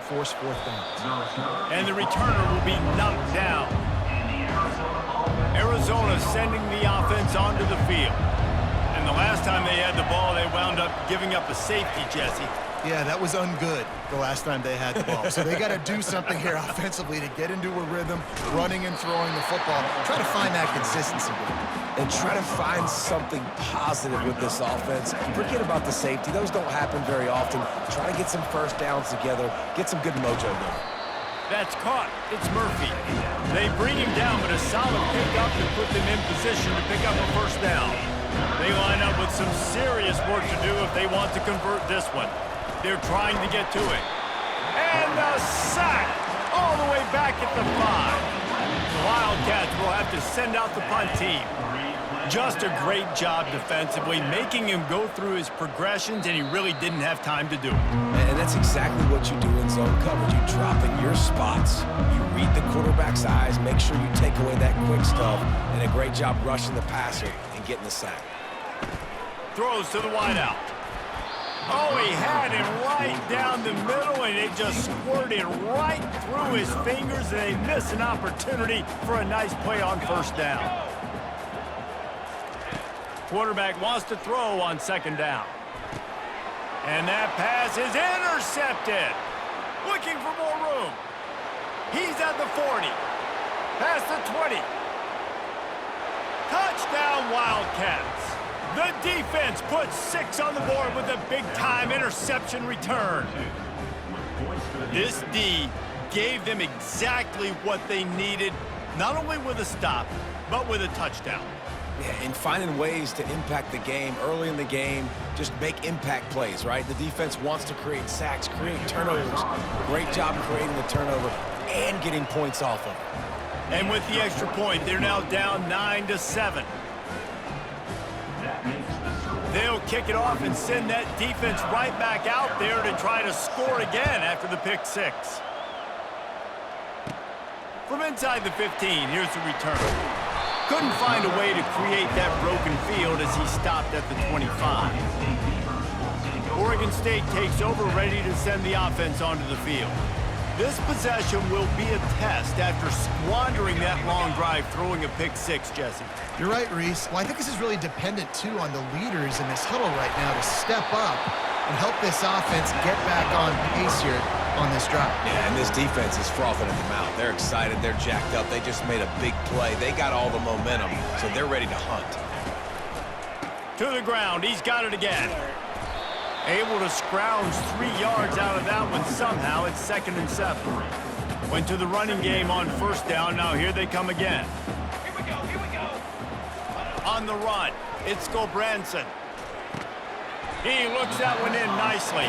force fourth down. And the returner will be knocked down. Arizona sending the offense onto the field. And the last time they had the ball, they wound up giving up a safety, Jesse. Yeah, that was ungood the last time they had the ball. So they got to do something here offensively to get into a rhythm, running and throwing the football. Try to find that consistency. And try to find something positive with this offense. Forget about the safety. Those don't happen very often. Try to get some first downs together. Get some good mojo there. That's caught. It's Murphy. They bring him down, but a solid pickup to put them in position to pick up a first down. They line up with some serious work to do if they want to convert this one. They're trying to get to it. And the sack all the way back at the 5. The Wildcats will have to send out the punt team. Just a great job defensively, making him go through his progressions, and he really didn't have time to do it. And that's exactly what you do in zone coverage. You drop in your spots. You read the quarterback's eyes, make sure you take away that quick stuff, and a great job rushing the passer and getting the sack. Throws to the wideout. Oh, he had him right down the middle, and it just squirted right through his fingers, and they miss an opportunity for a nice play on first down. Quarterback wants to throw on second down. And that pass is intercepted. Looking for more room. He's at the 40. Past the 20. Touchdown, Wildcats. The defense puts 6 on the board with a big-time interception return. This D gave them exactly what they needed, not only with a stop, but with a touchdown. Yeah, and finding ways to impact the game early in the game, just make impact plays, right? The defense wants to create sacks, create turnovers. Great job creating the turnover and getting points off of it. And with the extra point, they're now down 9-7. They'll kick it off and send that defense right back out there to try to score again after the pick 6. From inside the 15, here's the return. Couldn't find a way to create that broken field as he stopped at the 25. Oregon State takes over, ready to send the offense onto the field. This possession will be a test after squandering that long drive, throwing a pick 6, Jesse. You're right, Reese. Well, I think this is really dependent, too, on the leaders in this huddle right now to step up and help this offense get back on pace here on this drive. Yeah, and this defense is frothing at the mouth. They're excited. They're jacked up. They just made a big play. They got all the momentum, so they're ready to hunt. To the ground. He's got it again. Able to scrounge 3 yards out of that one somehow. It's 2nd and 7. Went to the running game on first down. Now here they come again. Here we go. On the run, it's Gulbranson. He looks that one in nicely.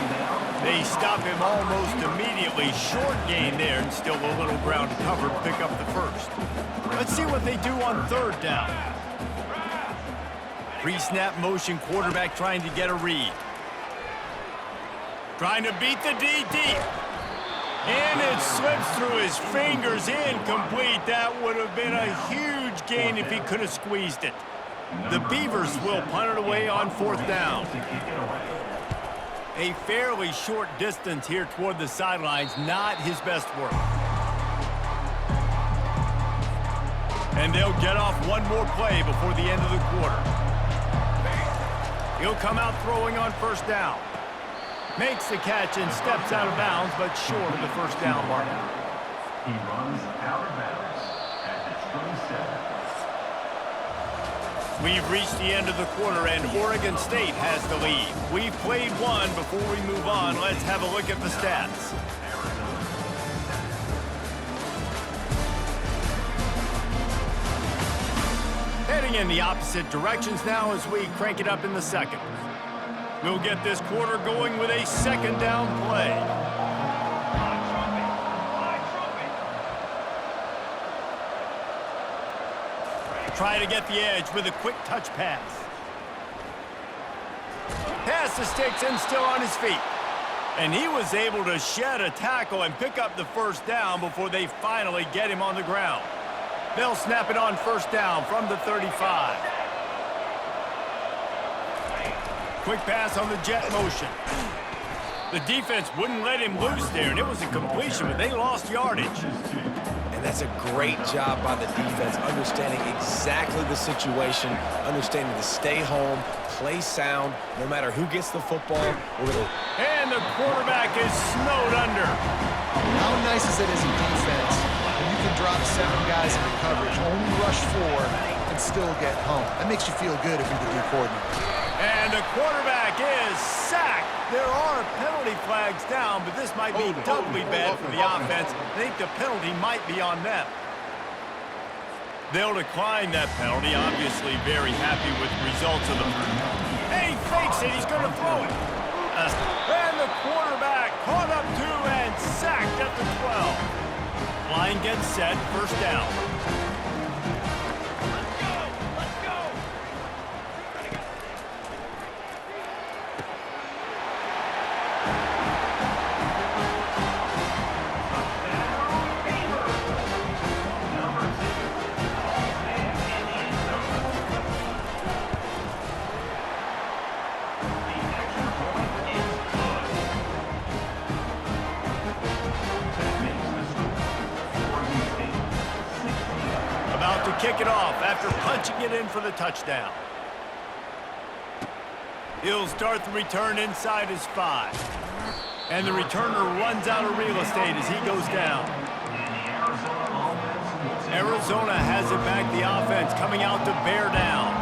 They stop him almost immediately. Short gain there, and still a little ground covered. Pick up the first. Let's see what they do on third down. Pre-snap motion, quarterback trying to get a read. Trying to beat the D deep. And it slips through his fingers, incomplete. That would have been a huge gain if he could have squeezed it. The Beavers will punt it away on fourth down. A fairly short distance here toward the sidelines, not his best work. And they'll get off one more play before the end of the quarter. He'll come out throwing on first down. Makes the catch and steps out of bounds, but short of the first down mark. He runs out of bounds at the 27. We've reached the end of the quarter, and Oregon State has the lead. We've played one. Before we move on, let's have a look at the stats. Heading in the opposite directions now as we crank it up in the second. We'll get this quarter going with a second down play. Try to get the edge with a quick touch pass. Pass the sticks and still on his feet. And he was able to shed a tackle and pick up the first down before they finally get him on the ground. They'll snap it on first down from the 35. Quick pass on the jet motion. The defense wouldn't let him loose there, and it was a completion, but they lost yardage. And that's a great job by the defense, understanding exactly the situation, understanding to stay home, play sound, no matter who gets the football. And the quarterback is snowed under. How nice is it as a defense when you can drop 7 guys into coverage, only rush 4, and still get home? That makes you feel good if you're the D coordinator. And the quarterback is sacked. There are penalty flags down, but this might be doubly bad for the offense. I think the penalty might be on them. They'll decline that penalty, obviously very happy with the results of them. And he fakes it. He's going to throw it. And the quarterback caught up to and sacked at the 12. Line gets set, first down. Kick it off after punching it in for the touchdown. He'll start the return inside his 5. And the returner runs out of real estate as he goes down. Arizona has it back, the offense coming out to bear down.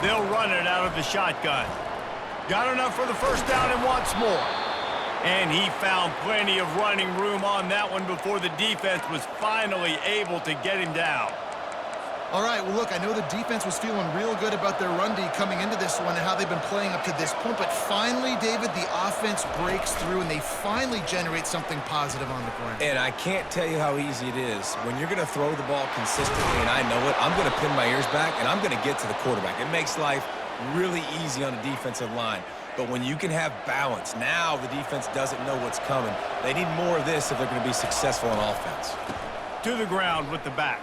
They'll run it out of the shotgun. Got enough for the first down and wants more. And he found plenty of running room on that one before the defense was finally able to get him down. All right, well, look, I know the defense was feeling real good about their run D coming into this one and how they've been playing up to this point, but finally, David, the offense breaks through and they finally generate something positive on the ground. And I can't tell you how easy it is. When you're going to throw the ball consistently, and I know it, I'm going to pin my ears back, and I'm going to get to the quarterback. It makes life really easy on the defensive line. But when you can have balance, now the defense doesn't know what's coming. They need more of this if they're going to be successful on offense. To the ground with the back.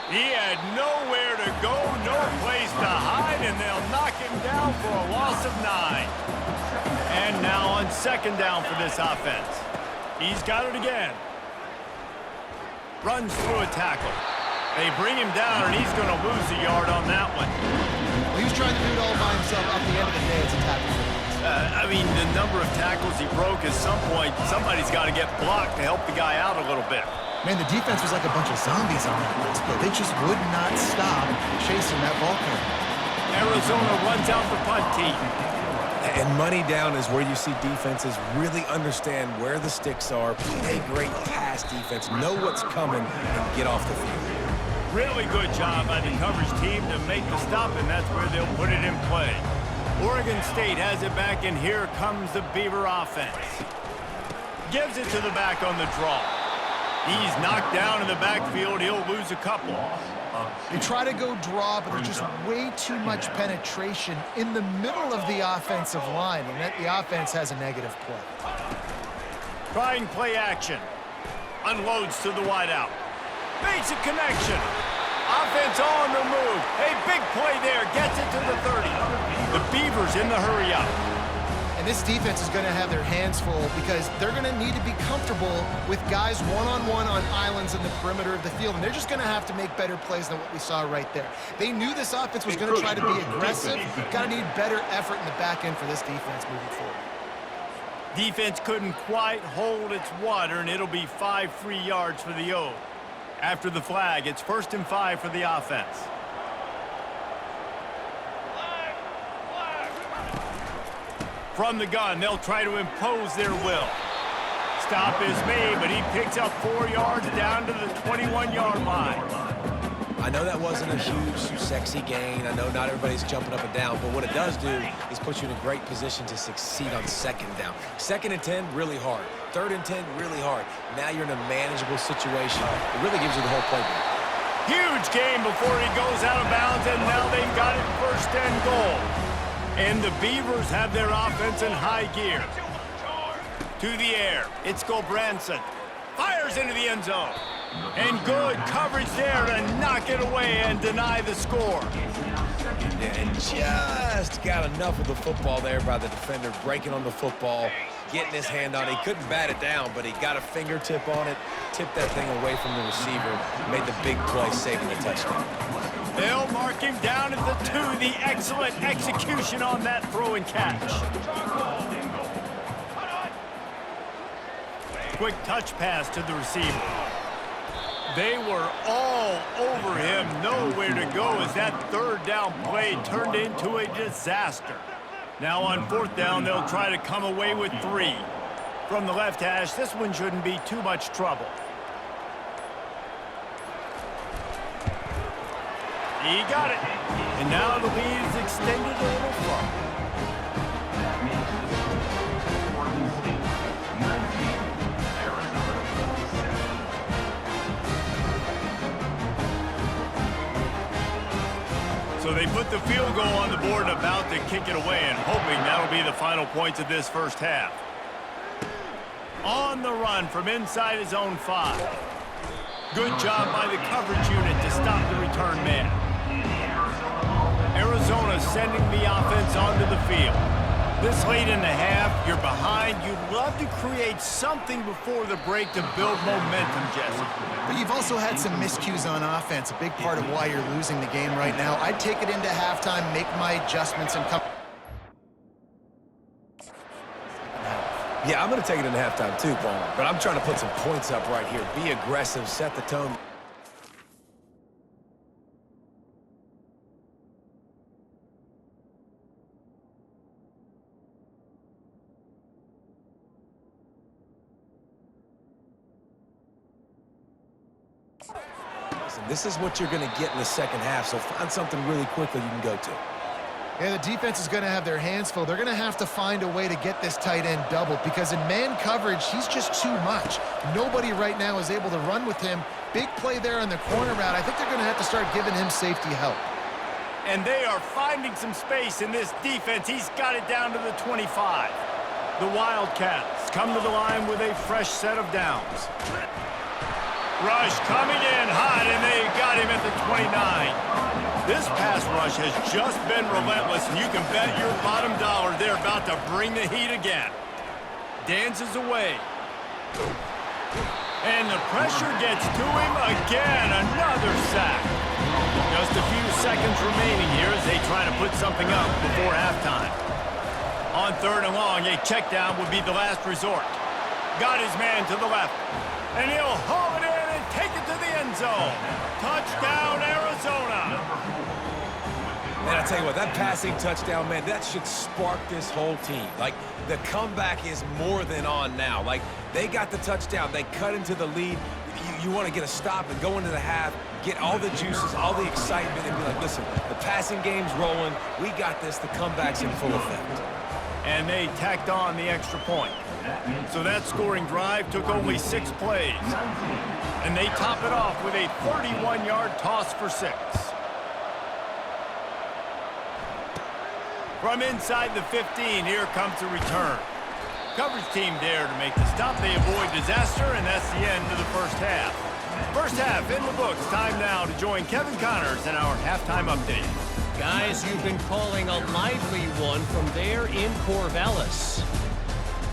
He had nowhere to go, no place to hide, and they'll knock him down for a loss of 9. And now on second down for this offense. He's got it again. Runs through a tackle. They bring him down, and he's going to lose a yard on that one. He was trying to do it all by himself. At the end of the day, it's a tackle for I mean, the number of tackles he broke, at some point, somebody's got to get blocked to help the guy out a little bit. Man, the defense was like a bunch of zombies on that last play. They just would not stop chasing that ball carrier. Arizona runs out the punt team. And money down is where you see defenses really understand where the sticks are, play great pass defense, know what's coming, and get off the field. Really good job by the coverage team to make the stop, and that's where they'll put it in play. Oregon State has it back, and here comes the Beaver offense. Gives it to the back on the draw. He's knocked down in the backfield. He'll lose a couple. They try to go draw, but there's just way too much penetration in the middle of the offensive line, and that the offense has a negative play. Trying play action. Unloads to the wideout. Makes a connection. Offense on the move. A big play there. Gets it to the 30. The Beavers in the hurry-up. And this defense is going to have their hands full because they're going to need to be comfortable with guys one-on-one on islands in the perimeter of the field. And they're just going to have to make better plays than what we saw right there. They knew this offense was going to try to be aggressive. Got to need better effort in the back end for this defense moving forward. Defense couldn't quite hold its water, and it'll be 5 free yards for the O. After the flag, it's 1st and 5 for the offense. From the gun, they'll try to impose their will. Stop is made, but he picks up 4 yards down to the 21-yard line. I know that wasn't a huge, sexy gain. I know not everybody's jumping up and down, but what it does do is put you in a great position to succeed on 2nd down. 2nd and 10, really hard. 3rd and 10, really hard. Now you're in a manageable situation. It really gives you the whole playbook. Huge game before he goes out of bounds, and now they've got it 1st and goal. And the Beavers have their offense in high gear. To the air, it's Gulbranson. Fires into the end zone. And good coverage there to knock it away and deny the score. And just got enough of the football there by the defender, breaking on the football, getting his hand on it. He couldn't bat it down, but he got a fingertip on it, tipped that thing away from the receiver, made the big play, saving the touchdown. They'll mark him down at the 2. The excellent execution on that throw and catch. Quick touch pass to the receiver. They were all over him, nowhere to go as that third down play turned into a disaster. Now on 4th down, they'll try to come away with 3. From the left hash, this one shouldn't be too much trouble. He got it. And now the lead is extended a little further. So they put the field goal on the board and about to kick it away, and hoping that'll be the final points of this first half. On the run from inside his own 5. Good job by the coverage unit to stop the return man. Arizona sending the offense onto the field. This late in the half, you're behind. You'd love to create something before the break to build momentum, Jesse. But you've also had some miscues on offense, a big part of why you're losing the game right now. I'd take it into halftime, make my adjustments, and come... Yeah, I'm going to take it into halftime too, Paul. But I'm trying to put some points up right here. Be aggressive, set the tone. Listen, this is what you're going to get in the second half, so find something really quickly you can go to. Yeah, the defense is going to have their hands full. They're going to have to find a way to get this tight end doubled because in man coverage, he's just too much. Nobody right now is able to run with him. Big play there on the corner route. I think they're going to have to start giving him safety help. And they are finding some space in this defense. He's got it down to the 25. The Wildcats come to the line with a fresh set of downs. Rush coming in hot, and they got him at the 29. This pass rush has just been relentless, and you can bet your bottom dollar they're about to bring the heat again. Dances away. And the pressure gets to him again. Another sack. Just a few seconds remaining here as they try to put something up before halftime. On 3rd and long, a check down would be the last resort. Got his man to the left. And he'll haul it in and take it to the end zone. Touchdown, Arizona. Man, I tell you what, that passing touchdown, man, that should spark this whole team. Like, the comeback is more than on now. Like, they got the touchdown. They cut into the lead. You want to get a stop and go into the half, get all the juices, all the excitement, and be like, listen, the passing game's rolling. We got this. The comeback's in full effect. And they tacked on the extra point. So that scoring drive took only 6 plays. And they top it off with a 31-yard toss for 6. From inside the 15, here comes the return. Coverage team there to make the stop. They avoid disaster, and that's the end of the first half. First half in the books. Time now to join Kevin Connors in our halftime update. Guys, you've been calling a lively one from there in Corvallis.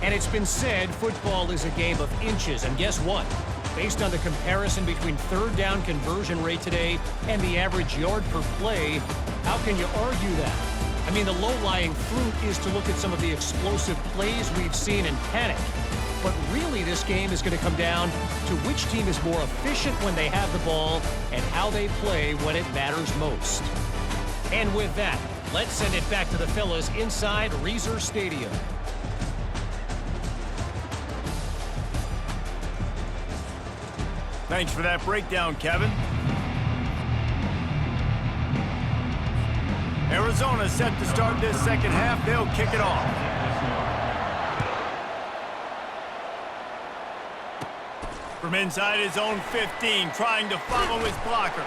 And it's been said football is a game of inches. And guess what? Based on the comparison between 3rd down conversion rate today and the average yard per play, how can you argue that? I mean, the low-lying fruit is to look at some of the explosive plays we've seen and panic. But really, this game is going to come down to which team is more efficient when they have the ball and how they play when it matters most. And with that, let's send it back to the fellas inside Reser Stadium. Thanks for that breakdown, Kevin. Arizona set to start this second half. They'll kick it off. From inside his own 15, trying to follow his blockers.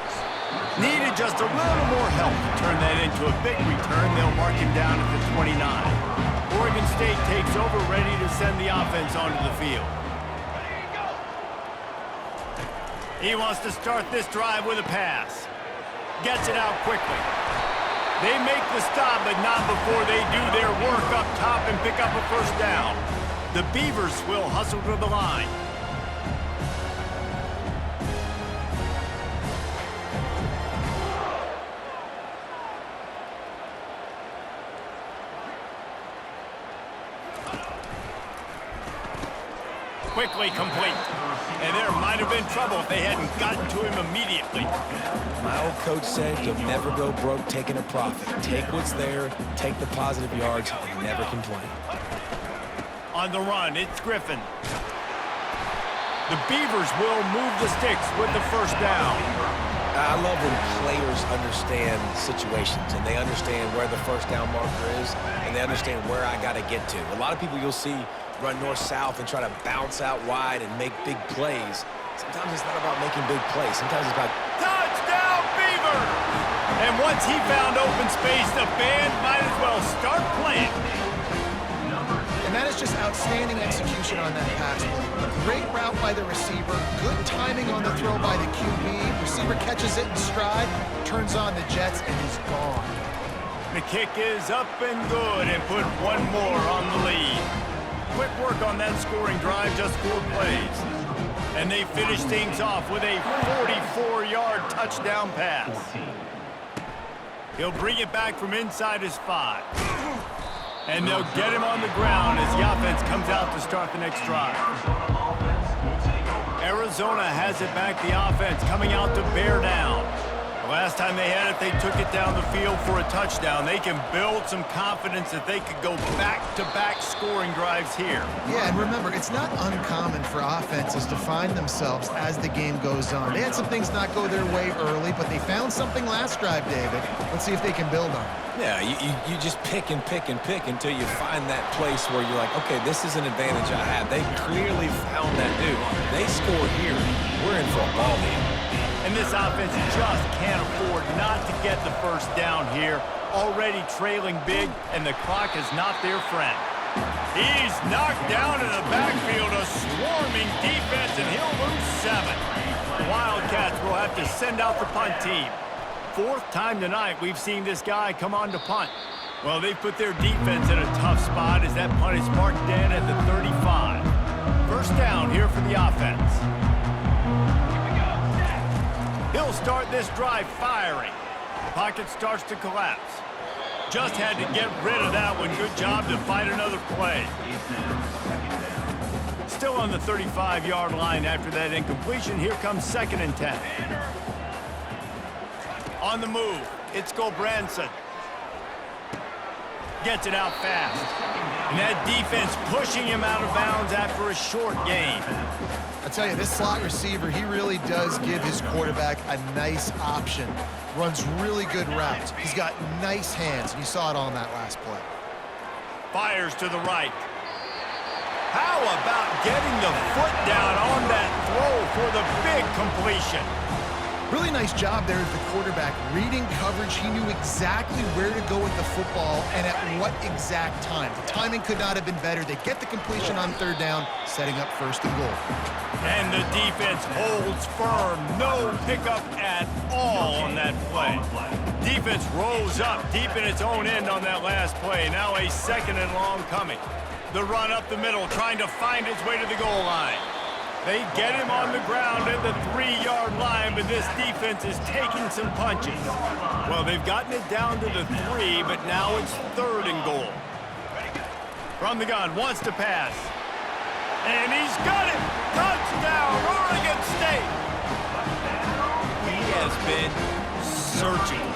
Needed just a little more help to turn that into a big return. They'll mark him down at the 29. Oregon State takes over, ready to send the offense onto the field. He wants to start this drive with a pass. Gets it out quickly. They make the stop, but not before they do their work up top and pick up a first down. The Beavers will hustle to the line. Quickly complete. And there might have been trouble if they hadn't gotten to him immediately. My old coach said you'll never go broke taking a profit. Take what's there, take the positive yards, and never complain. On the run, it's Griffin. The Beavers will move the sticks with the first down. I love when players understand situations and they understand where the first down marker is and they understand where I got to get to. A lot of people you'll see run north-south and try to bounce out wide and make big plays. Sometimes it's not about making big plays. Sometimes it's about... Touchdown, Beaver! And once he found open space, the band might as well start playing. And that is just outstanding execution on that pass. Great route by the receiver, good timing on the throw by the QB. Receiver catches it in stride, turns on the jets, and is gone. The kick is up and good and put one more on the lead. Quick work on that scoring drive, just 4 plays. And they finish things off with a 44-yard touchdown pass. He'll bring it back from inside his 5. And they'll get him on the ground as the offense comes out to start the next drive. Arizona has it back, the offense coming out to bear down. The last time they had it, they took it down the field for a touchdown. They can build some confidence that they could go back-to-back scoring drives here. Yeah, and remember, it's not uncommon for offenses to find themselves as the game goes on. They had some things not go their way early, but they found something last drive, David. Let's see if they can build on it. Yeah, you just pick and pick and pick until you find that place where you're like, okay, this is an advantage I have. They clearly found that dude. They score here. We're in for a ball game. And this offense just can't afford not to get the first down here. Already trailing big, and the clock is not their friend. He's knocked down in the backfield, a swarming defense, and he'll lose 7. The Wildcats will have to send out the punt team. 4th time tonight we've seen this guy come on to punt. Well, they put their defense in a tough spot as that punt is marked in at the 35. First down here for the offense. He'll start this drive firing. Pocket starts to collapse. Just had to get rid of that one. Good job to fight another play. Still on the 35-yard line after that incompletion. Here comes 2nd and 10. On the move, it's Gulbranson. Gets it out fast. And that defense pushing him out of bounds after a short gain. I tell you, this slot receiver, he really does give his quarterback a nice option. Runs really good routes. He's got nice hands. You saw it on that last play. Fires to the right. How about getting the foot down on that throw for the big completion? Really nice job there as the quarterback. Reading coverage, he knew exactly where to go with the football and at what exact time. The timing could not have been better. They get the completion on 3rd down, setting up 1st and goal. And the defense holds firm. No pickup at all on that play. Defense rolls up deep in its own end on that last play. Now a 2nd and long coming. The run up the middle, trying to find its way to the goal line. They get him on the ground at the 3-yard line, but this defense is taking some punches. Well, they've gotten it down to the 3, but now it's 3rd and goal. From the gun, wants to pass. And he's got it! Touchdown, Oregon State! He has been surgical,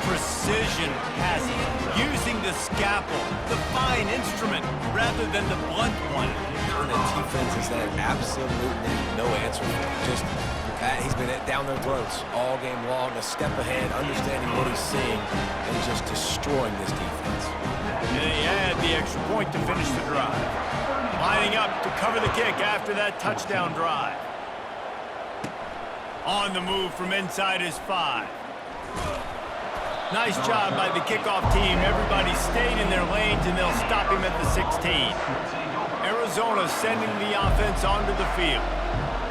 precision passing, using the scalpel, the fine instrument, rather than the blunt one. And the defense has had absolutely no answer for him. Just he's been down their throats all game long, a step ahead, understanding what he's seeing, and just destroying this defense. And he had the extra point to finish the drive. Lining up to cover the kick after that touchdown drive. On the move from inside his 5. Nice job by the kickoff team. Everybody stayed in their lanes, and they'll stop him at the 16. Arizona sending the offense onto the field.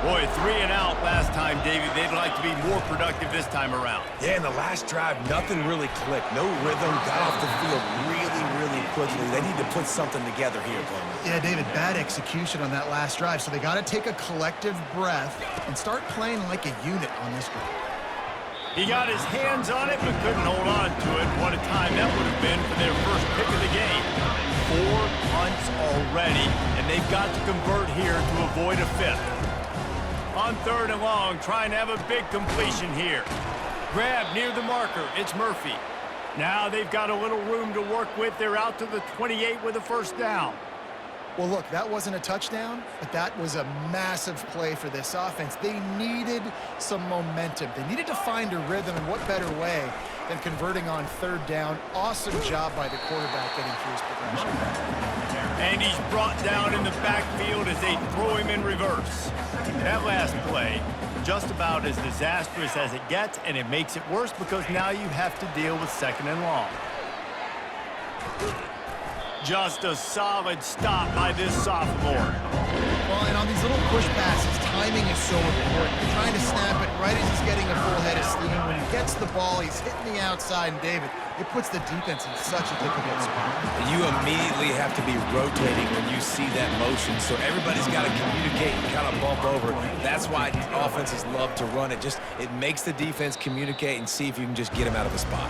Boy, 3 and out last time, Davey. They'd like to be more productive this time around. Yeah, in the last drive, nothing really clicked. No rhythm, got off the field really quickly. They need to put something together here, Coleman. Yeah, David, bad execution on that last drive, so they got to take a collective breath and start playing like a unit on this drive. He got his hands on it, but couldn't hold on to it. What a time that would have been for their first pick of the game. 4 punts already, and they've got to convert here to avoid a 5th. On 3rd and long, trying to have a big completion here. Grab near the marker. It's Murphy. Now they've got a little room to work with. They're out to the 28 with a 1st down. Well, look, that wasn't a touchdown, but that was a massive play for this offense. They needed some momentum. They needed to find a rhythm, and what better way than converting on 3rd down. Awesome job by the quarterback getting through his progression. And he's brought down in the backfield as they throw him in reverse. That last play, just about as disastrous as it gets, and it makes it worse because now you have to deal with 2nd and long. Just a solid stop by this sophomore. Well, and on these little push passes, timing is so important. You're trying to snap it right as he's getting a full head of steam. When he gets the ball, he's hitting the outside, and David, it puts the defense in such a difficult spot. You immediately have to be rotating when you see that motion, so everybody's got to communicate and kind of bump over. That's why offenses love to run it. It makes the defense communicate and see if you can just get him out of the spot.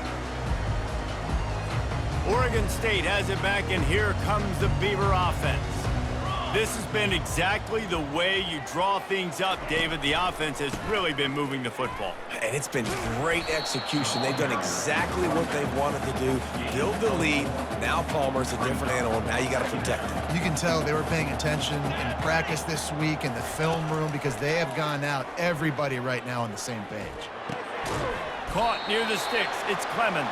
Oregon State has it back, and here comes the Beaver offense. This has been exactly the way you draw things up, David. The offense has really been moving the football. And it's been great execution. They've done exactly what they've wanted to do. Build the lead. Now Palmer's a different animal. Now you got to protect him. You can tell they were paying attention in practice this week in the film room because they have gone out, everybody right now on the same page. Caught near the sticks. It's Clemens.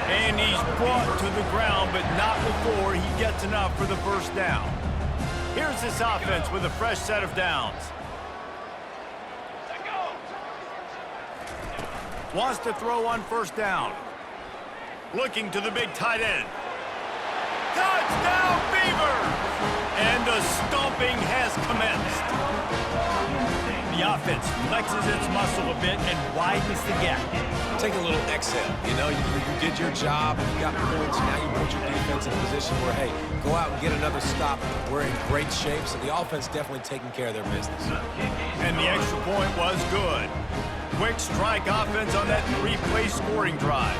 And he's brought to the ground, but not before he gets enough for the 1st down. Here's this offense with a fresh set of downs. Wants to throw on 1st down. Looking to the big tight end. Touchdown, Beavers! And the stomping has commenced. The offense flexes its muscle a bit and widens the gap. Take a little exhale. You know, you did your job, you got points, now you put your defense in a position where, hey, go out and get another stop. We're in great shape, so the offense definitely taking care of their business. And the extra point was good. Quick strike offense on that 3-play scoring drive.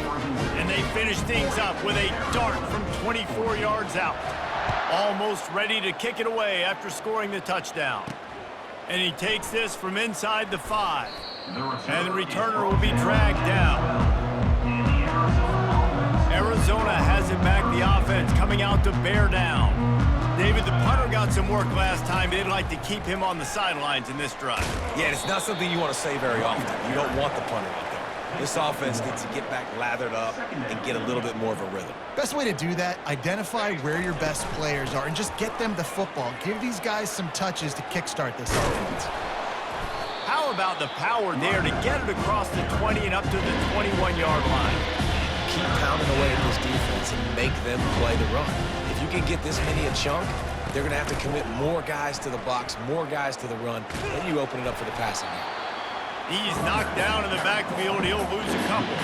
And they finish things up with a dart from 24 yards out. Almost ready to kick it away after scoring the touchdown. And he takes this from inside the 5. And the returner will be dragged down. Arizona has it back, the offense coming out to bear down. David, the punter got some work last time. They'd like to keep him on the sidelines in this drive. Yeah, it's not something you want to say very often. You don't want the punter out there. This offense needs to get back lathered up and get a little bit more of a rhythm. Best way to do that, identify where your best players are and just get them the football. Give these guys some touches to kickstart this offense. How about the power there to get it across the 20 and up to the 21-yard line? Keep pounding away at this defense and make them play the run. If you can get this many a chunk, they're going to have to commit more guys to the box, more guys to the run. Then you open it up for the passing game. He's knocked down in the backfield. He'll lose a couple.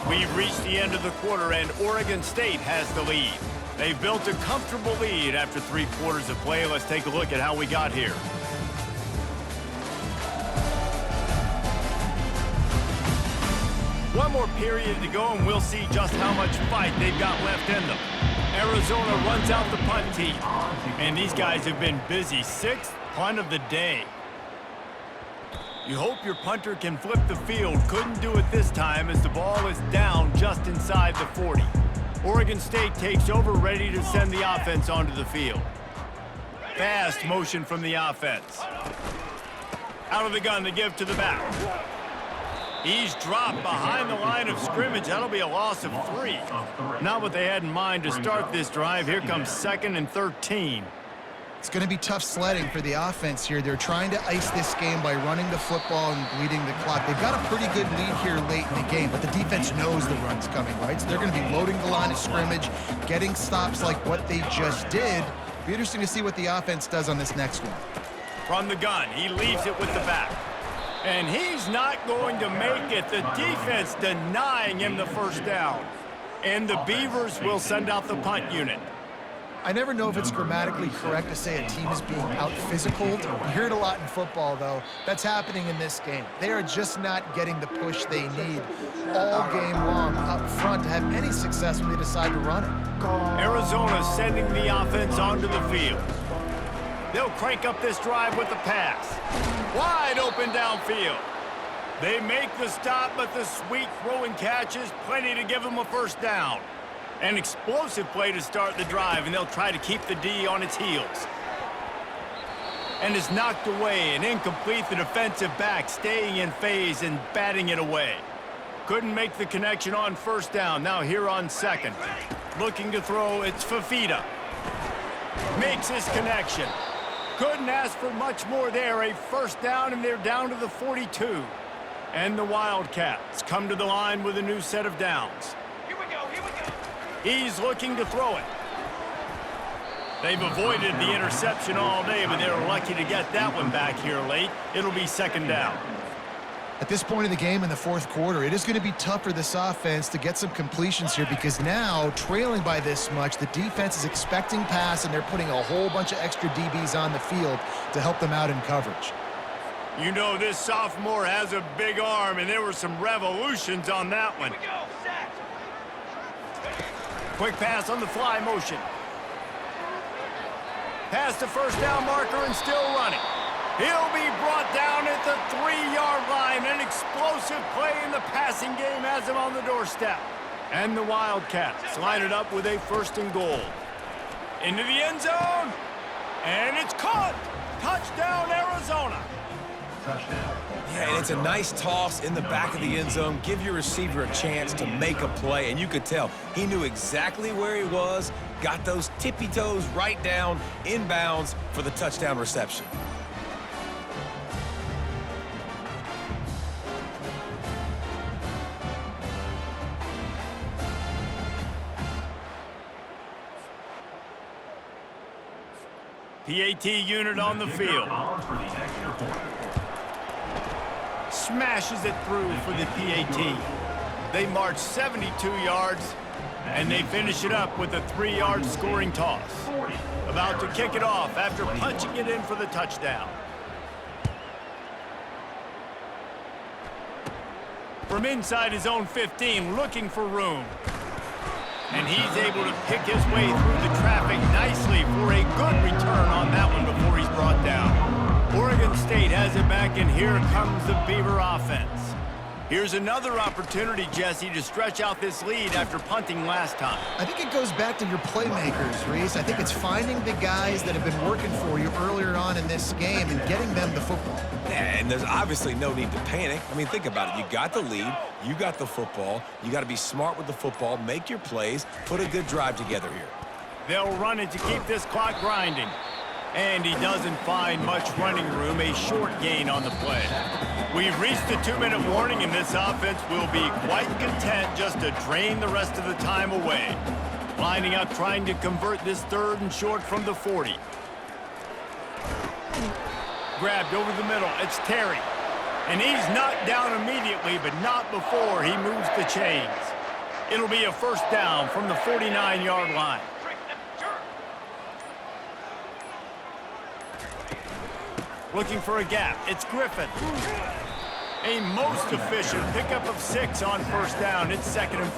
We've reached the end of the quarter, and Oregon State has the lead. They've built a comfortable lead after 3 quarters of play. Let's take a look at how we got here. One more period to go, and we'll see just how much fight they've got left in them. Arizona runs out the punt team. And these guys have been busy. 6th punt of the day. You hope your punter can flip the field. Couldn't do it this time as the ball is down just inside the 40. Oregon State takes over, ready to send the offense onto the field. Fast motion from the offense. Out of the gun to give to the back. He's dropped behind the line of scrimmage. That'll be a loss of 3. Not what they had in mind to start this drive. Here comes 2nd and 13. It's going to be tough sledding for the offense here. They're trying to ice this game by running the football and bleeding the clock. They've got a pretty good lead here late in the game, but the defense knows the run's coming, right? So they're going to be loading the line of scrimmage, getting stops like what they just did. Be interesting to see what the offense does on this next one. From the gun, he leaves it with the back. And he's not going to make it. The defense denying him the first down. And the Beavers will send out the punt unit. I never know if it's grammatically correct to say a team is being out-physicaled. You hear it a lot in football, though. That's happening in this game. They are just not getting the push they need all game long up front to have any success when they decide to run it. Arizona sending the offense onto the field. They'll crank up this drive with the pass. Wide open downfield. They make the stop, but the sweet throw and catch is plenty to give them a first down. An explosive play to start the drive, and they'll try to keep the D on its heels. And it's knocked away and incomplete. The defensive back staying in phase and batting it away. Couldn't make the connection on first down. Now here on second. Looking to throw, it's Fafita. Makes his connection. Couldn't ask for much more there. A first down, and they're down to the 42. And the Wildcats come to the line with a new set of downs. He's looking to throw it. They've avoided the interception all day, but they're lucky to get that one back here late. It'll be second down. At this point in the game in the fourth quarter, it is going to be tough for this offense to get some completions here because now, trailing by this much, the defense is expecting pass, and they're putting a whole bunch of extra DBs on the field to help them out in coverage. You know, this sophomore has a big arm, and there were some revolutions on that one. Quick pass on the fly motion. Past the first down marker and still running. He'll be brought down at the 3-yard line. An explosive play in the passing game has him on the doorstep. And the Wildcats line it up with a first and goal. Into the end zone. And it's caught. Touchdown, Arizona. Yeah, and it's a nice toss in the back of the end zone. Give your receiver a chance to make a play, and you could tell he knew exactly where he was, got those tippy toes right down, inbounds for the touchdown reception. PAT unit on the field. Smashes it through for the PAT. They march 72 yards, and they finish it up with a 3-yard scoring toss. About to kick it off after punching it in for the touchdown. From inside his own 15, looking for room. And he's able to pick his way through the traffic nicely for a good return on that one before he's brought down. Oregon State has it back, and here comes the Beaver offense. Here's another opportunity, Jesse, to stretch out this lead after punting last time. I think it goes back to your playmakers, Reese. I think it's finding the guys that have been working for you earlier on in this game and getting them the football. Yeah, and there's obviously no need to panic. I mean, think about it. You got the lead. You got the football. You got to be smart with the football, make your plays, put a good drive together here. They'll run it to keep this clock grinding. And he doesn't find much running room, a short gain on the play. We've reached the 2-minute warning, and this offense will be quite content just to drain the rest of the time away. Lining up, trying to convert this 3rd and short from the 40. Grabbed over the middle, it's Terry. And he's knocked down immediately, but not before he moves the chains. It'll be a first down from the 49-yard line. Looking for a gap. It's Griffin. A most efficient pickup of 6 on first down. It's 2nd and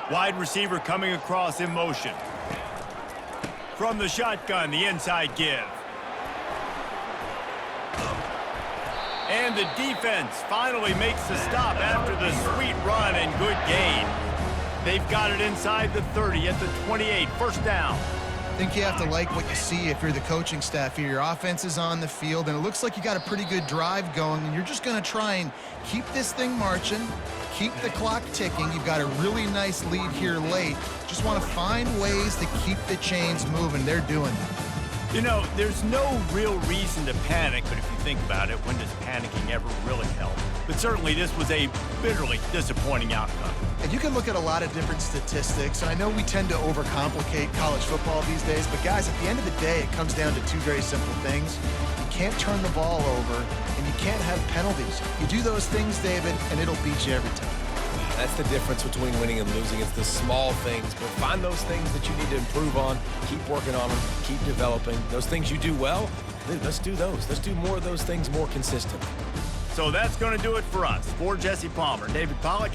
4. Wide receiver coming across in motion. From the shotgun, the inside give. And the defense finally makes the stop after the sweet run and good gain. They've got it inside the 30 at the 28, first down. think you have to like what you see if you're the coaching staff here. Your offense is on the field, and it looks like you got a pretty good drive going, and you're just going to try and keep this thing marching, keep the clock ticking. You've got a really nice lead here late. Just want to find ways to keep the chains moving. They're doing that. You know, there's no real reason to panic, but if you think about it, when does panicking ever really help? But certainly this was a bitterly disappointing outcome. And you can look at a lot of different statistics, and I know we tend to overcomplicate college football these days, but guys, at the end of the day, it comes down to two very simple things. You can't turn the ball over, and you can't have penalties. You do those things, David, and it'll beat you every time. That's the difference between winning and losing. It's the small things, but find those things that you need to improve on. Keep working on them. Keep developing. Those things you do well, let's do those. Let's do more of those things more consistently. So that's going to do it for us. For Jesse Palmer, David Pollack,